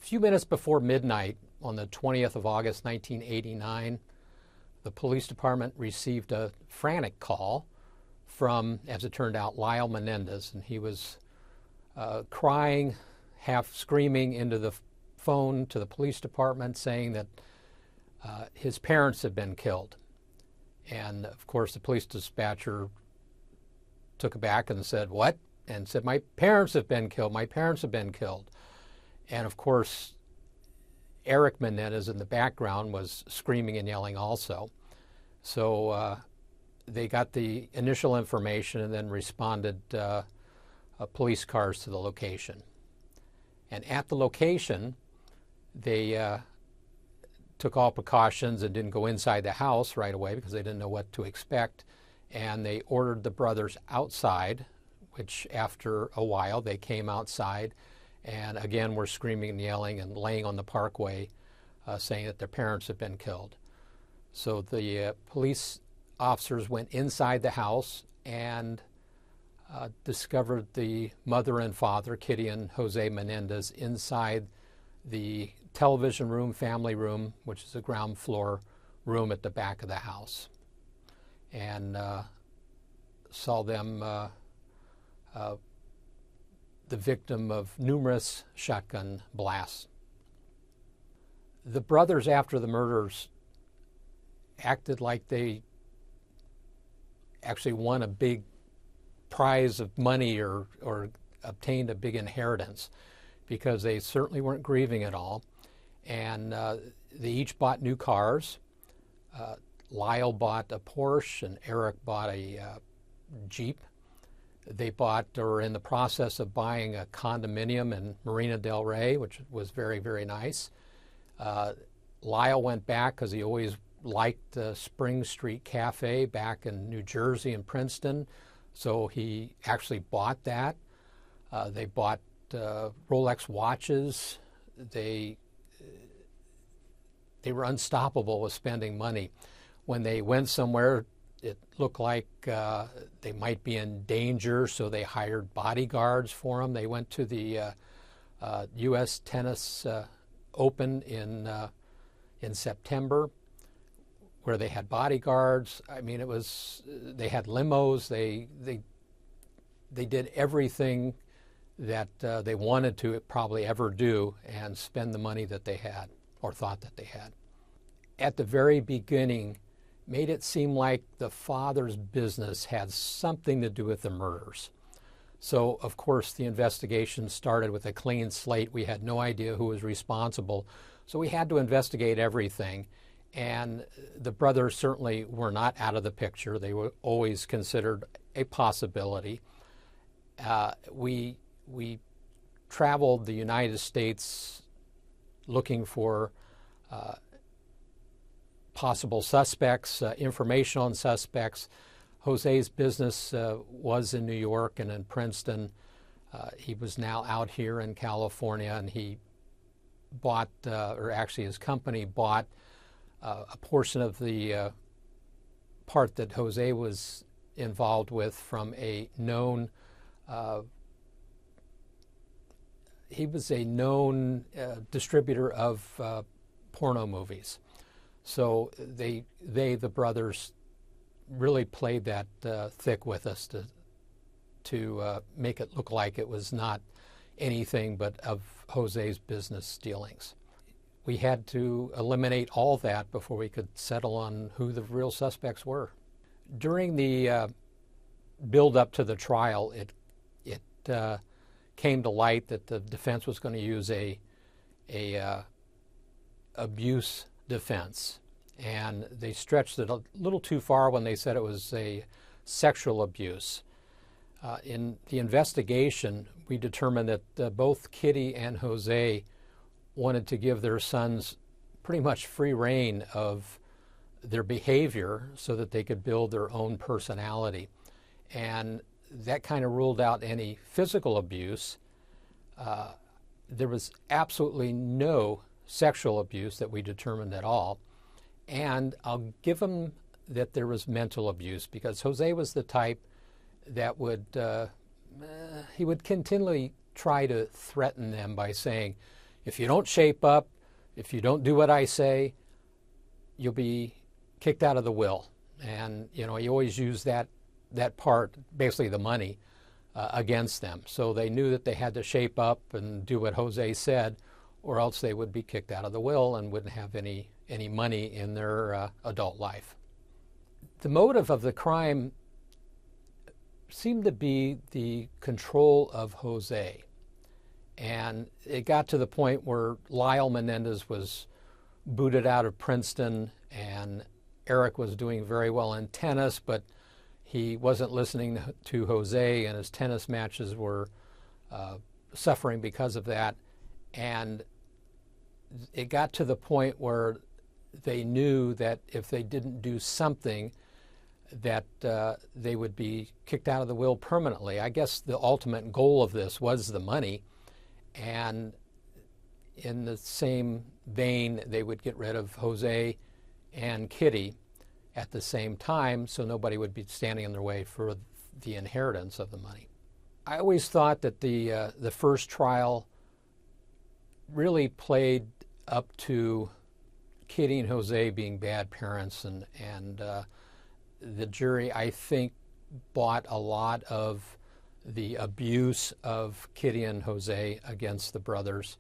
few minutes before midnight on the 20th of August, 1989, the police department received a frantic call from, as it turned out, Lyle Menendez, and he was crying, half screaming into the phone to the police department saying that his parents had been killed. And of course the police dispatcher took aback and said, "What?" and said, "My parents have been killed. My parents have been killed." And of course Eric Menendez in the background was screaming and yelling also. So they got the initial information and then responded police cars to the location. And at the location, they took all precautions and didn't go inside the house right away because they didn't know what to expect. And they ordered the brothers outside, which after a while they came outside and again were screaming and yelling and laying on the parkway saying that their parents had been killed. So the police officers went inside the house and discovered the mother and father, Kitty and Jose Menendez, inside the television room, family room, which is a ground floor room at the back of the house, and saw them the victim of numerous shotgun blasts. The brothers, after the murders, acted like they actually won a big prize of money or obtained a big inheritance, because they certainly weren't grieving at all. And they each bought new cars. Lyle bought a Porsche and Eric bought a Jeep. They bought, or were in the process of buying, a condominium in Marina del Rey, which was very, very nice. Lyle went back because he always liked Spring Street Cafe back in New Jersey and Princeton, so he actually bought that. They bought Rolex watches. They were unstoppable with spending money. When they went somewhere, it looked like they might be in danger, so they hired bodyguards for them. They went to the U.S. Tennis Open in September, where they had bodyguards. I mean, it was, they had limos. They did everything that they wanted to probably ever do and spend the money that they had or thought that they had. At the very beginning, made it seem like the father's business had something to do with the murders. So, of course, the investigation started with a clean slate. We had no idea who was responsible, so we had to investigate everything. And the brothers certainly were not out of the picture. They were always considered a possibility. We traveled the United States looking for possible suspects, information on suspects. Jose's business was in New York and in Princeton. He was now out here in California, and he bought, or actually his company bought, a portion of the part that Jose was involved with from a known, he was a known distributor of porno movies. So the brothers, really played that thick with us to make it look like it was not anything but of Jose's business dealings. We had to eliminate all that before we could settle on who the real suspects were. During the build-up to the trial, it came to light that the defense was going to use a abuse defense, and they stretched it a little too far when they said it was a sexual abuse. In the investigation, we determined that both Kitty and Jose wanted to give their sons pretty much free rein of their behavior so that they could build their own personality. And that kind of ruled out any physical abuse. There was absolutely no sexual abuse that we determined at all. And I'll give them that there was mental abuse, because Jose was the type that would, he would continually try to threaten them by saying, if you don't shape up, if you don't do what I say, you'll be kicked out of the will. And, you know, he always used that part, basically the money, against them. So they knew that they had to shape up and do what Jose said, or else they would be kicked out of the will and wouldn't have any money in their adult life. The motive of the crime seemed to be the control of Jose. And it got to the point where Lyle Menendez was booted out of Princeton, and Eric was doing very well in tennis, but he wasn't listening to Jose, and his tennis matches were suffering because of that. And it got to the point where they knew that if they didn't do something, that they would be kicked out of the will permanently. I guess the ultimate goal of this was the money, and in the same vein, they would get rid of Jose and Kitty at the same time, so nobody would be standing in their way for the inheritance of the money. I always thought that the first trial really played up to Kitty and Jose being bad parents, and the jury, I think, bought a lot of the abuse of Kitty and Jose against the brothers,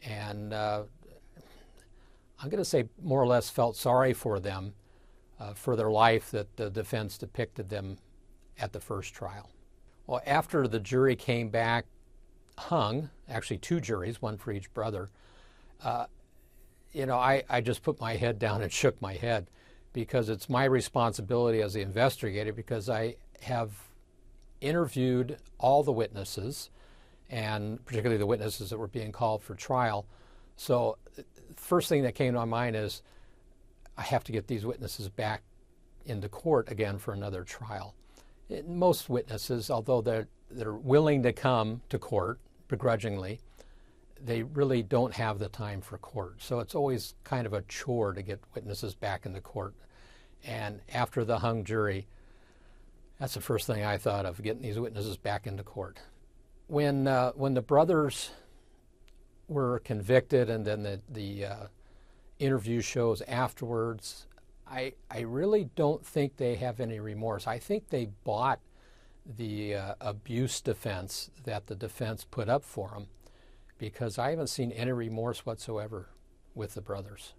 and I'm going to say more or less felt sorry for them for their life that the defense depicted them at the first trial. Well, after the jury came back hung, actually two juries, one for each brother, you know, I just put my head down and shook my head, because it's my responsibility as the investigator, because I have interviewed all the witnesses, and particularly the witnesses that were being called for trial. So the first thing that came to my mind is I have to get these witnesses back into court again for another trial. Most witnesses, although they're willing to come to court begrudgingly, they really don't have the time for court. So it's always kind of a chore to get witnesses back into court. And after the hung jury, that's the first thing I thought of, getting these witnesses back into court. When the brothers were convicted, and then the interview shows afterwards, I really don't think they have any remorse. I think they bought the abuse defense that the defense put up for them, because I haven't seen any remorse whatsoever with the brothers.